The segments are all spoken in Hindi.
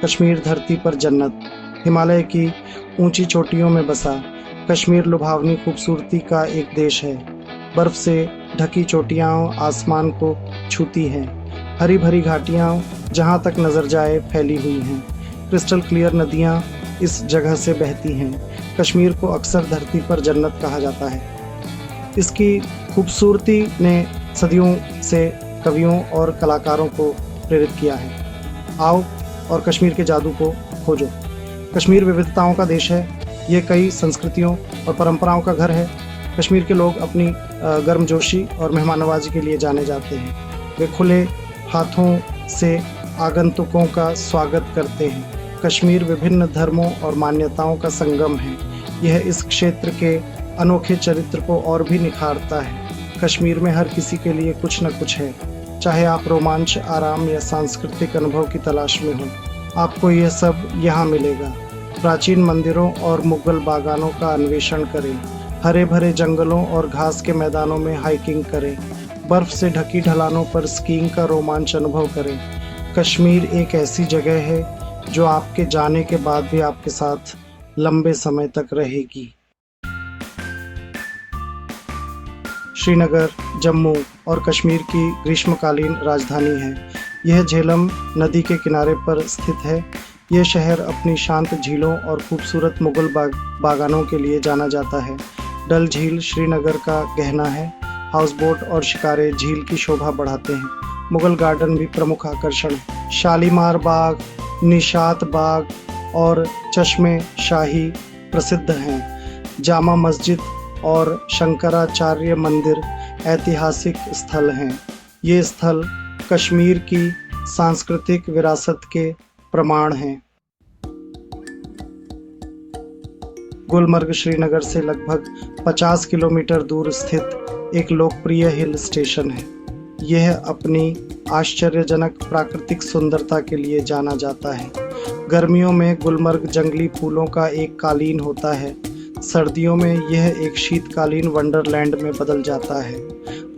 कश्मीर धरती पर जन्नत। हिमालय की ऊंची चोटियों में बसा कश्मीर लुभावनी खूबसूरती का एक देश है। बर्फ से ढकी चोटियां आसमान को छूती हैं। हरी भरी घाटियां जहां तक नजर जाए फैली हुई हैं। क्रिस्टल क्लियर नदियां इस जगह से बहती हैं। कश्मीर को अक्सर धरती पर जन्नत कहा जाता है। इसकी खूबसूरती ने सदियों से कवियों और कलाकारों को प्रेरित किया है। आओ और कश्मीर के जादू को खोजो। कश्मीर विविधताओं का देश है। ये कई संस्कृतियों और परंपराओं का घर है। कश्मीर के लोग अपनी गर्मजोशी और मेहमाननवाजी के लिए जाने जाते हैं। वे खुले हाथों से आगंतुकों का स्वागत करते हैं। कश्मीर विभिन्न धर्मों और मान्यताओं का संगम है। यह इस क्षेत्र के अनोखे चरित्र को और भी निखारता है। कश्मीर में हर किसी के लिए कुछ न कुछ है। चाहे आप रोमांच, आराम या सांस्कृतिक अनुभव की तलाश में हो, आपको यह सब यहाँ मिलेगा। प्राचीन मंदिरों और मुगल बागानों का अन्वेषण करें। हरे भरे जंगलों और घास के मैदानों में हाइकिंग करें। बर्फ से ढकी ढलानों पर स्कीइंग का रोमांच अनुभव करें। कश्मीर एक ऐसी जगह है जो आपके जाने के बाद भी आपके साथ लंबे समय तक रहेगी। श्रीनगर जम्मू और कश्मीर की ग्रीष्मकालीन राजधानी है। यह झेलम नदी के किनारे पर स्थित है। यह शहर अपनी शांत झीलों और खूबसूरत मुगल बागानों के लिए जाना जाता है। डल झील श्रीनगर का गहना है। हाउस बोट और शिकारे झील की शोभा बढ़ाते हैं। मुगल गार्डन भी प्रमुख आकर्षण है। शालीमार बाग, निशात बाग और चश्मे शाही प्रसिद्ध हैं। जामा मस्जिद और शंकराचार्य मंदिर ऐतिहासिक स्थल हैं। ये स्थल कश्मीर की सांस्कृतिक विरासत के प्रमाण हैं। गुलमर्ग श्रीनगर से लगभग 50 किलोमीटर दूर स्थित एक लोकप्रिय हिल स्टेशन है। यह अपनी आश्चर्यजनक प्राकृतिक सुंदरता के लिए जाना जाता है। गर्मियों में गुलमर्ग जंगली फूलों का एक कालीन होता है। सर्दियों में यह एक शीतकालीन वंडरलैंड में बदल जाता है।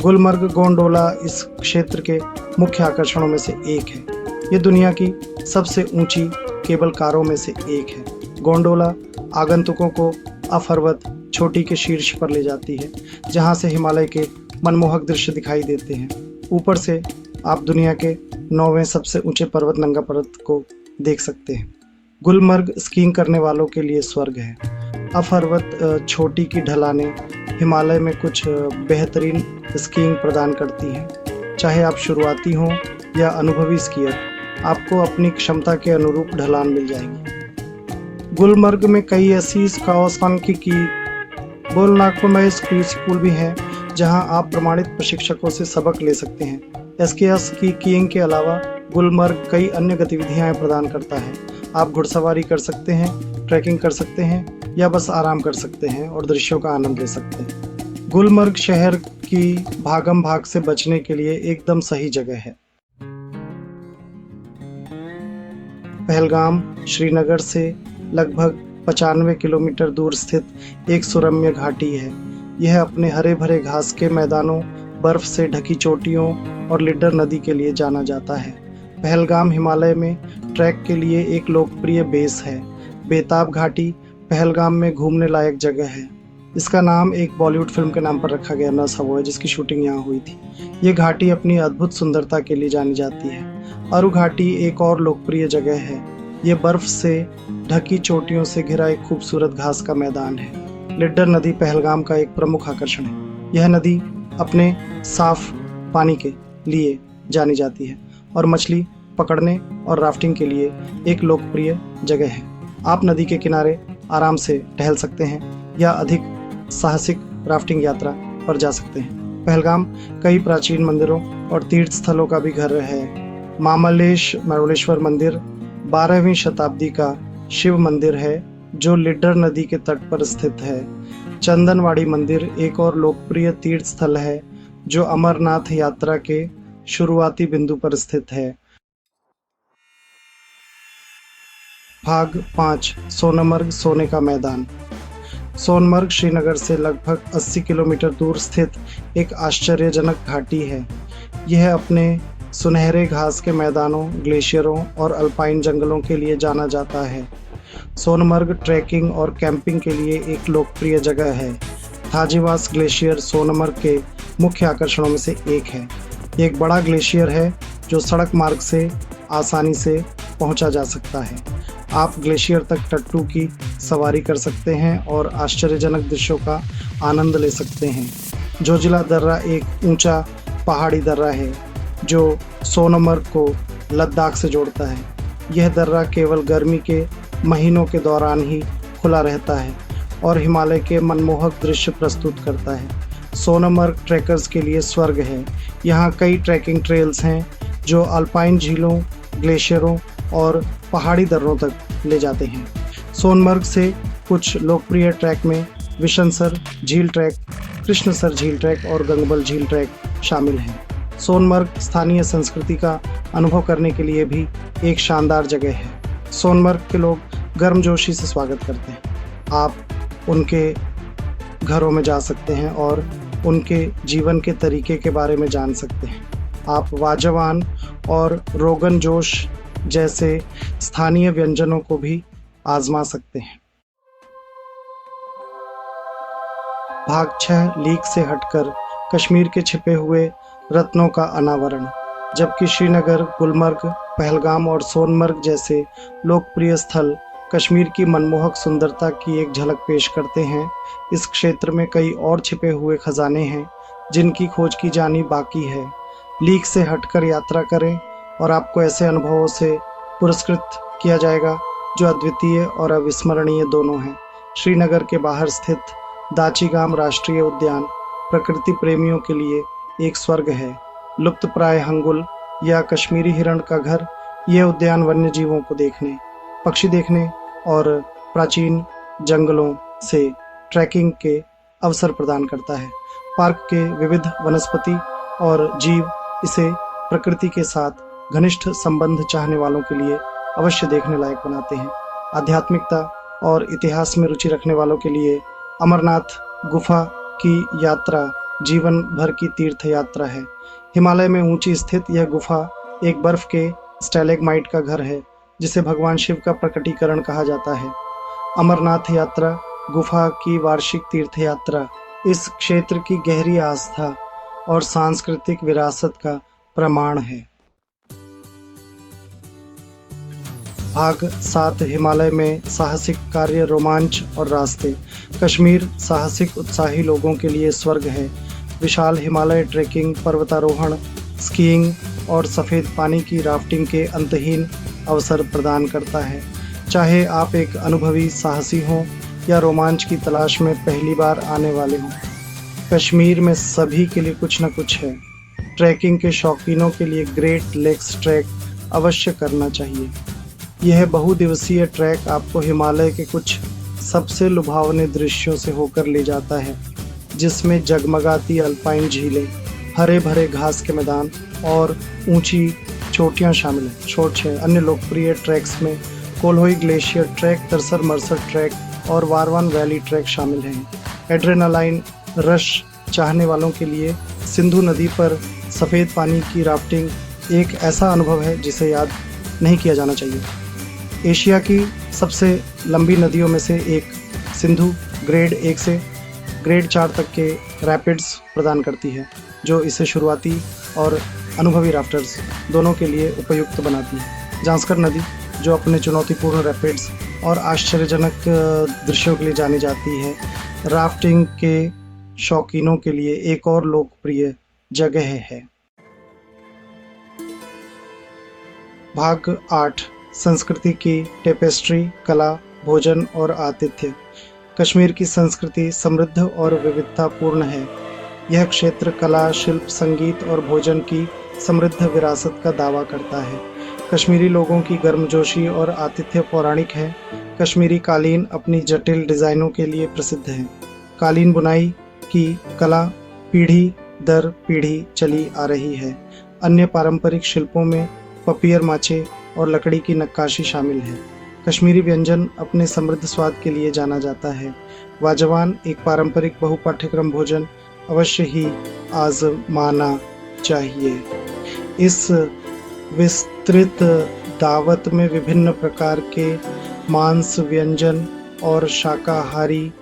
गुलमर्ग गोंडोला इस क्षेत्र के मुख्य आकर्षणों में से एक है। ये दुनिया की सबसे ऊंची केबल कारों में से एक है। गोंडोला आगंतुकों को अफरवत चोटी के शीर्ष पर ले जाती है, जहां से हिमालय के मनमोहक दृश्य दिखाई देते हैं। ऊपर से आप दुनिया के 9वें सबसे ऊंचे पर्वत नंगा पर्वत को देख सकते हैं। गुलमर्ग स्कीइंग करने वालों के लिए स्वर्ग है। अफरवत छोटी की ढलानें हिमालय में कुछ बेहतरीन स्कीइंग प्रदान करती हैं। चाहे आप शुरुआती हों या अनुभवी स्कीयर, आपको अपनी क्षमता के अनुरूप ढलान मिल जाएगी। गुलमर्ग में कई ऐसी सांख्यिकी बोलना को में स्कूल भी हैं, जहां आप प्रमाणित प्रशिक्षकों से सबक ले सकते हैं। SKS की कीइंग के अलावा गुलमर्ग कई अन्य गतिविधियां प्रदान करता है। आप घुड़सवारी कर सकते हैं, ट्रैकिंग कर सकते हैं या बस आराम कर सकते हैं और दृश्यों का आनंद ले सकते हैं। गुलमर्ग शहर की भागम भाग से बचने के लिए एकदम सही जगह है। पहलगाम श्रीनगर से लगभग 95 किलोमीटर दूर स्थित एक सुरम्य घाटी है। यह अपने हरे भरे घास के मैदानों, बर्फ से ढकी चोटियों और लिडर नदी के लिए जाना जाता है। पहलगाम हिमालय में ट्रैक के लिए एक लोकप्रिय बेस है। बेताब घाटी पहलगाम में घूमने लायक जगह है। इसका नाम एक बॉलीवुड फिल्म के नाम पर रखा गया नस हवा है, जिसकी शूटिंग यहाँ हुई थी। ये घाटी अपनी अद्भुत सुंदरता के लिए जानी जाती है। अरु घाटी एक और लोकप्रिय जगह है। ये बर्फ से ढकी चोटियों से घिरा एक खूबसूरत घास का मैदान है। लिडर नदी पहलगाम का एक प्रमुख आकर्षण है। यह नदी अपने साफ पानी के लिए जानी जाती है और मछली पकड़ने और राफ्टिंग के लिए एक लोकप्रिय जगह है। आप नदी के किनारे आराम से टहल सकते हैं या अधिक साहसिक राफ्टिंग यात्रा पर जा सकते हैं। पहलगाम कई प्राचीन मंदिरों और तीर्थ स्थलों का भी घर है। मामलेश्वर मंदिर 12वीं शताब्दी का शिव मंदिर है जो लिडर नदी के तट पर स्थित है। चंदनवाड़ी मंदिर एक और लोकप्रिय तीर्थ स्थल है जो अमरनाथ यात्रा के शुरुआती बिंदु पर स्थित है। भाग 5 सोनमर्ग सोने का मैदान। सोनमर्ग श्रीनगर से लगभग 80 किलोमीटर दूर स्थित एक आश्चर्यजनक घाटी है। यह अपने सुनहरे घास के मैदानों, ग्लेशियरों और अल्पाइन जंगलों के लिए जाना जाता है। सोनमर्ग ट्रैकिंग और कैंपिंग के लिए एक लोकप्रिय जगह है। थाजीवास ग्लेशियर सोनमर्ग के मुख्य आकर्षणों में से एक है। ये एक बड़ा ग्लेशियर है जो सड़क मार्ग से आसानी से पहुंचा जा सकता है। आप ग्लेशियर तक टट्टू की सवारी कर सकते हैं और आश्चर्यजनक दृश्यों का आनंद ले सकते हैं। जोजिला दर्रा एक ऊंचा पहाड़ी दर्रा है जो सोनमर्ग को लद्दाख से जोड़ता है। यह दर्रा केवल गर्मी के महीनों के दौरान ही खुला रहता है और हिमालय के मनमोहक दृश्य प्रस्तुत करता है। सोनमर्ग ट्रैकर्स के लिए स्वर्ग है। यहाँ कई ट्रैकिंग ट्रेल्स हैं जो अल्पाइन झीलों, ग्लेशियरों और पहाड़ी दर्रों तक ले जाते हैं। सोनमर्ग से कुछ लोकप्रिय ट्रैक में विशनसर झील ट्रैक, कृष्णसर झील ट्रैक और गंगबल झील ट्रैक शामिल हैं। सोनमर्ग स्थानीय संस्कृति का अनुभव करने के लिए भी एक शानदार जगह है। सोनमर्ग के लोग गर्मजोशी से स्वागत करते हैं। आप उनके घरों में जा सकते हैं और उनके जीवन के तरीके के बारे में जान सकते हैं। आप वाजवान और रोगन जोश जैसे स्थानीय व्यंजनों को भी आजमा सकते हैं। भाग 6 लीक से हटकर कश्मीर के छिपे हुए रत्नों का अनावरण। जबकि श्रीनगर, गुलमर्ग, पहलगाम और सोनमर्ग जैसे लोकप्रिय स्थल कश्मीर की मनमोहक सुंदरता की एक झलक पेश करते हैं, इस क्षेत्र में कई और छिपे हुए खजाने हैं जिनकी खोज की जानी बाकी है। लीक से हटकर यात्रा करें और आपको ऐसे अनुभवों से पुरस्कृत किया जाएगा जो अद्वितीय और अविस्मरणीय दोनों हैं। श्रीनगर के बाहर स्थित दाचीगाम राष्ट्रीय उद्यान प्रकृति प्रेमियों के लिए एक स्वर्ग है। लुप्तप्राय हंगुल या कश्मीरी हिरण का घर, यह उद्यान वन्य जीवों को देखने, पक्षी देखने और प्राचीन जंगलों से ट्रैकिंग के अवसर प्रदान करता है। पार्क के विविध वनस्पति और जीव इसे प्रकृति के साथ घनिष्ठ संबंध चाहने वालों के लिए अवश्य देखने लायक बनाते हैं। आध्यात्मिकता और इतिहास में रुचि रखने वालों के लिए अमरनाथ गुफा की यात्रा जीवन भर की तीर्थ यात्रा है। हिमालय में ऊंची स्थित यह गुफा एक बर्फ के स्टैलेग्माइट का घर है जिसे भगवान शिव का प्रकटीकरण कहा जाता है। अमरनाथ यात्रा गुफा की वार्षिक तीर्थ यात्रा इस क्षेत्र की गहरी आस्था और सांस्कृतिक विरासत का प्रमाण है। भाग 7 हिमालय में साहसिक कार्य, रोमांच और रास्ते। कश्मीर साहसिक उत्साही लोगों के लिए स्वर्ग है। विशाल हिमालय ट्रेकिंग, पर्वतारोहण, स्कीइंग और सफ़ेद पानी की राफ्टिंग के अंतहीन अवसर प्रदान करता है। चाहे आप एक अनुभवी साहसी हों या रोमांच की तलाश में पहली बार आने वाले हों, कश्मीर में सभी के लिए कुछ न कुछ है। ट्रैकिंग के शौकीनों के लिए ग्रेट लेक्स ट्रैक अवश्य करना चाहिए। यह बहुदिवसीय ट्रैक आपको हिमालय के कुछ सबसे लुभावने दृश्यों से होकर ले जाता है, जिसमें जगमगाती अल्पाइन झीलें, हरे भरे घास के मैदान और ऊंची चोटियां शामिल हैं। छोट 6 अन्य लोकप्रिय ट्रैक्स में कोल्होई ग्लेशियर ट्रैक, तरसर मरसर ट्रैक और वारवान वैली ट्रैक शामिल हैं। एड्रेनालाइन रश चाहने वालों के लिए सिंधु नदी पर सफ़ेद पानी की राफ्टिंग एक ऐसा अनुभव है जिसे याद नहीं किया जाना चाहिए। एशिया की सबसे लंबी नदियों में से एक सिंधु ग्रेड 1 से ग्रेड 4 तक के रैपिड्स प्रदान करती है, जो इसे शुरुआती और अनुभवी राफ्टर्स दोनों के लिए उपयुक्त बनाती है। जांस्कर नदी, जो अपने चुनौतीपूर्ण रैपिड्स और आश्चर्यजनक दृश्यों के लिए जानी जाती है, राफ्टिंग के शौकीनों के लिए एक और लोकप्रिय जगह है। भाग 8 संस्कृति की टेपेस्ट्री, कला, भोजन और आतिथ्य। कश्मीर की संस्कृति समृद्ध और विविधतापूर्ण है। यह क्षेत्र कला, शिल्प, संगीत और भोजन की समृद्ध विरासत का दावा करता है। कश्मीरी लोगों की गर्मजोशी और आतिथ्य पौराणिक है। कश्मीरी कालीन अपनी जटिल डिज़ाइनों के लिए प्रसिद्ध है। कालीन बुनाई की कला पीढ़ी दर पीढ़ी चली आ रही है। अन्य पारंपरिक शिल्पों में पपियर माचे और लकड़ी की नक्काशी शामिल है। कश्मीरी व्यंजन अपने समृद्ध स्वाद के लिए जाना जाता है। वाजवान एक पारंपरिक बहुपाठ्यक्रम भोजन अवश्य ही आजमाना चाहिए। इस विस्तृत दावत में विभिन्न प्रकार के मांस व्यंजन और शाकाहारी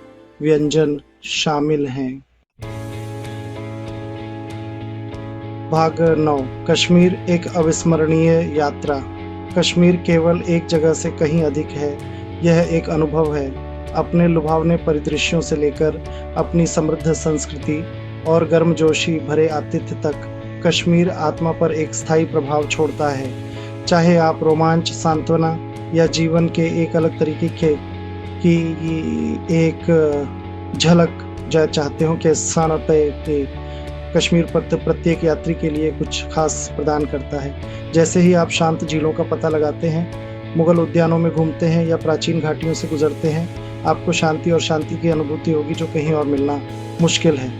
व्यंजन शामिल हैं। भाग 9। कश्मीर एक अविस्मरणीय यात्रा। कश्मीर केवल एक जगह से कहीं अधिक है, यह एक अनुभव है। अपने लुभावने परिदृश्यों से लेकर अपनी समृद्ध संस्कृति और गर्मजोशी भरे आतिथ्य तक कश्मीर आत्मा पर एक स्थायी प्रभाव छोड़ता है। चाहे आप रोमांच, सांत्वना या जीवन के एक अलग तरीके की एक झलक चाहते हो कि कश्मीर प्रत्येक यात्री के लिए कुछ खास प्रदान करता है। जैसे ही आप शांत झीलों का पता लगाते हैं, मुगल उद्यानों में घूमते हैं या प्राचीन घाटियों से गुजरते हैं, आपको शांति और शांति की अनुभूति होगी जो कहीं और मिलना मुश्किल है।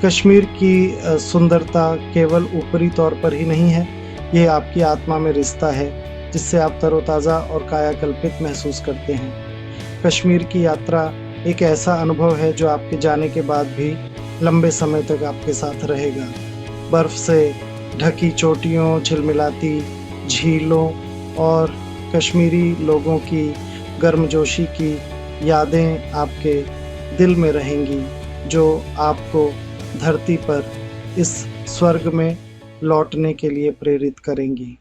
कश्मीर की सुंदरता केवल ऊपरी तौर पर ही नहीं है, ये आपकी आत्मा में रिश्ता है जिससे आप तरोताज़ा और कायाकल्पित महसूस करते हैं। कश्मीर की यात्रा एक ऐसा अनुभव है जो आपके जाने के बाद भी लंबे समय तक आपके साथ रहेगा। बर्फ से ढकी चोटियों, झिलमिलाती झीलों और कश्मीरी लोगों की गर्मजोशी की यादें आपके दिल में रहेंगी, जो आपको धरती पर इस स्वर्ग में लौटने के लिए प्रेरित करेंगी।